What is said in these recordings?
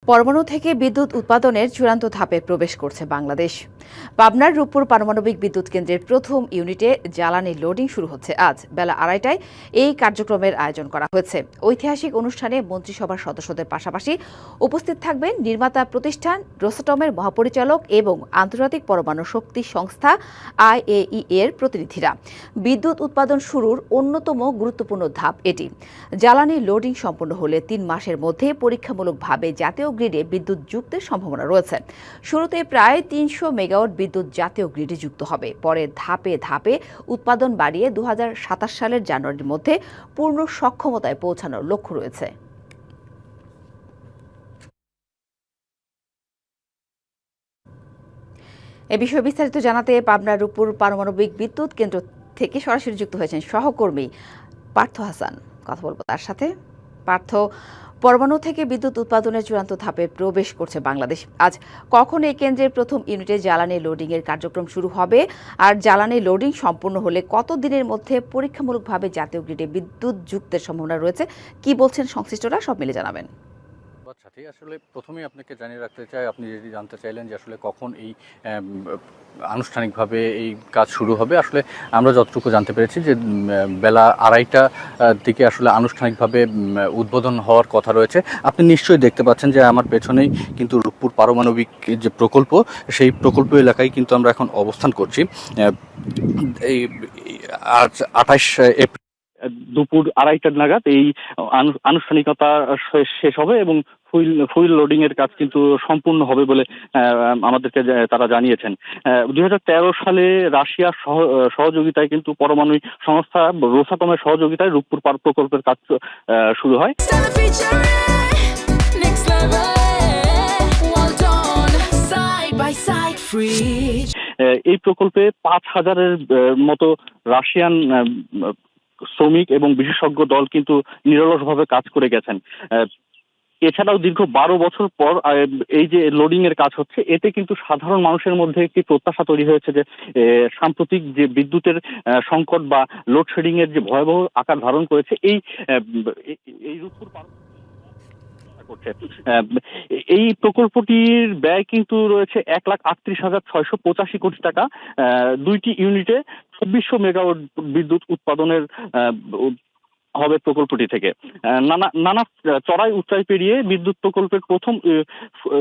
পরমাণু থেকে বিদ্যুৎ উৎপাদনের চূড়ান্ত ধাপে প্রবেশ করছে বাংলাদেশ। পাবনার রূপপুর পারমাণবিক বিদ্যুৎ কেন্দ্রের প্রথম ইউনিটে জ্বালানি লোডিং শুরু হচ্ছে আজ বেলা 2:30টায়। এই কার্যক্রমের আয়োজন করা হয়েছে। ঐতিহাসিক অনুষ্ঠানে মন্ত্রিসভার সদস্যদের পাশাপাশি উপস্থিত থাকবেন নির্মাতা প্রতিষ্ঠান রোসাটমের মহাপরিচালক এবং আন্তর্জাতিক পরমাণু শক্তি সংস্থা IAEA এর প্রতিনিধিরা। বিদ্যুৎ উৎপাদন শুরুর অন্যতম গুরুত্বপূর্ণ ধাপ এটি। জ্বালানি লোডিং সম্পন্ন হলে 3 মাসের মধ্যে পরীক্ষামূলকভাবে জাতীয় গ্রিডে বিদ্যুৎ যুক্তের সম্ভাবনা রয়েছে। শুরুতে প্রায় 300 মেগাওয়াট বিদ্যুৎ জাতীয় গ্রিডে যুক্ত হবে। পরে ধাপে ধাপে উৎপাদন বাড়িয়ে 2027 সালের জানুয়ারির মধ্যে পূর্ণ সক্ষমতায় পৌঁছানোর লক্ষ্য রয়েছে। এ বিষয়ে বিস্তারিত জানাতে পাবনার রূপপুর পারমাণবিক বিদ্যুৎ কেন্দ্র থেকে সরাসরি যুক্ত হয়েছেন সহকর্মী পার্থ হাসান। কথা বলবো তার সাথে। পার্থ, পরমাণু থেকে বিদ্যুৎ উৎপাদনের চূড়ান্ত ধাপে প্রবেশ করছে বাংলাদেশ। আজ কখন এই কেন্দ্রের প্রথম ইউনিটে জ্বালানি লোডিং এর কার্যক্রম শুরু হবে, আর জ্বালানি লোডিং সম্পূর্ণ হলে কত দিনের মধ্যে পরীক্ষামূলকভাবে জাতীয় গ্রিডে বিদ্যুৎ যুক্তের সম্ভাবনা রয়েছে, কি বলছেন সংশ্লিষ্টরা, সব মিলে জানাবেন। সাথী, আসলে প্রথমেই আপনাকে জানিয়ে রাখতে চাই, আপনি যদি জানতে চাইলেন যে আসলে কখন এই আনুষ্ঠানিকভাবে এই কাজ শুরু হবে, আসলে আমরা যতটুকু জানতে পেরেছি যে বেলা 2:30টার দিকে আসলে আনুষ্ঠানিকভাবে উদ্বোধন হওয়ার কথা রয়েছে। আপনি নিশ্চয়ই দেখতে পাচ্ছেন যে আমার পেছনেই কিন্তু রূপপুর পারমাণবিক যে প্রকল্প, সেই প্রকল্প এলাকায় কিন্তু আমরা এখন অবস্থান করছি। এই আজ 28 এপ্রিল দুপুর 2:30 নাগাদ এই আনুষ্ঠানিকতা শেষ হবে এবং ফুয়েল লোডিং এর কাজ কিন্তু সম্পূর্ণ হবে বলে আমাদেরকে তারা জানিয়েছেন। 2013 সালে রাশিয়ার সহযোগিতায় কিন্তু পরমাণু সংস্থা রোসাটমের সহযোগিতায় রূপপুর প্রকল্পের কাজ শুরু হয়। এই প্রকল্পে 5000-এর মতো রাশিয়ান শ্রমিক এবং বিশেষজ্ঞ দল কিন্তু নিরলসভাবে কাজ করে গেছেন। এছাড়াও দীর্ঘ 12 বছর পর এই যে লোডিং এর কাজ হচ্ছে, এতে কিন্তু সাধারণ মানুষের মধ্যে একটি প্রত্যাশা তৈরি হয়েছে যে সাম্প্রতিক যে বিদ্যুতের সংকট বা লোডশেডিং এর যে ভয়াবহ আকার ধারণ করেছে, এই রূপপুর করছে। এই প্রকল্পটির ব্যয় কিন্তু রয়েছে 1,38,685 কোটি টাকা। 2টি ইউনিটে 2400 মেগাওয়াট বিদ্যুৎ উৎপাদনের হবে প্রকল্পটি থেকে। নানা চড়াই উচ্চাই পেরিয়ে বিদ্যুৎ প্রকল্পের প্রথম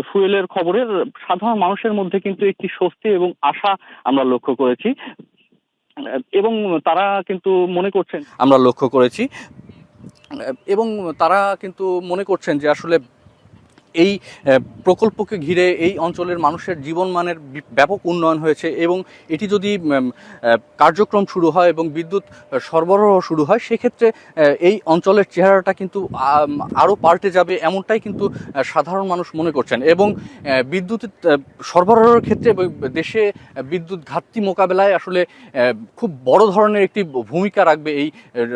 ফুয়েলের খবরের সাধারণ মানুষের মধ্যে কিন্তু একটি স্বস্তি এবং আশা আমরা লক্ষ্য করেছি, এবং তারা কিন্তু মনে করছেন যে আসলে এই প্রকল্পকে ঘিরে এই অঞ্চলের মানুষের জীবনমানের ব্যাপক উন্নয়ন হয়েছে, এবং এটি যদি কার্যক্রম শুরু হয় এবং বিদ্যুৎ সরবরাহ শুরু হয়, সেক্ষেত্রে এই অঞ্চলের চেহারাটা কিন্তু আরও পাল্টে যাবে, এমনটাই কিন্তু সাধারণ মানুষ মনে করছেন। এবং বিদ্যুৎ সরবরাহের ক্ষেত্রে দেশে বিদ্যুৎ ঘাটতি মোকাবেলায় আসলে খুব বড় ধরনের একটি ভূমিকা রাখবে এই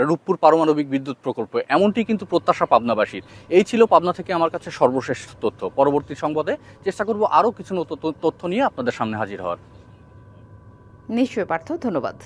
রূপপুর পারমাণবিক বিদ্যুৎ প্রকল্প, এমনটি কিন্তু প্রত্যাশা পাবনাবাসীর। এই ছিল পাবনা থেকে আমার কাছে সর্বশেষ তথ্য। পরবর্তী সংবাদে চেষ্টা করব আরও কিছু নতুন তথ্য নিয়ে আপনাদের সামনে হাজির হওয়ার। নিশ্চয়ই পার্থ, ধন্যবাদ।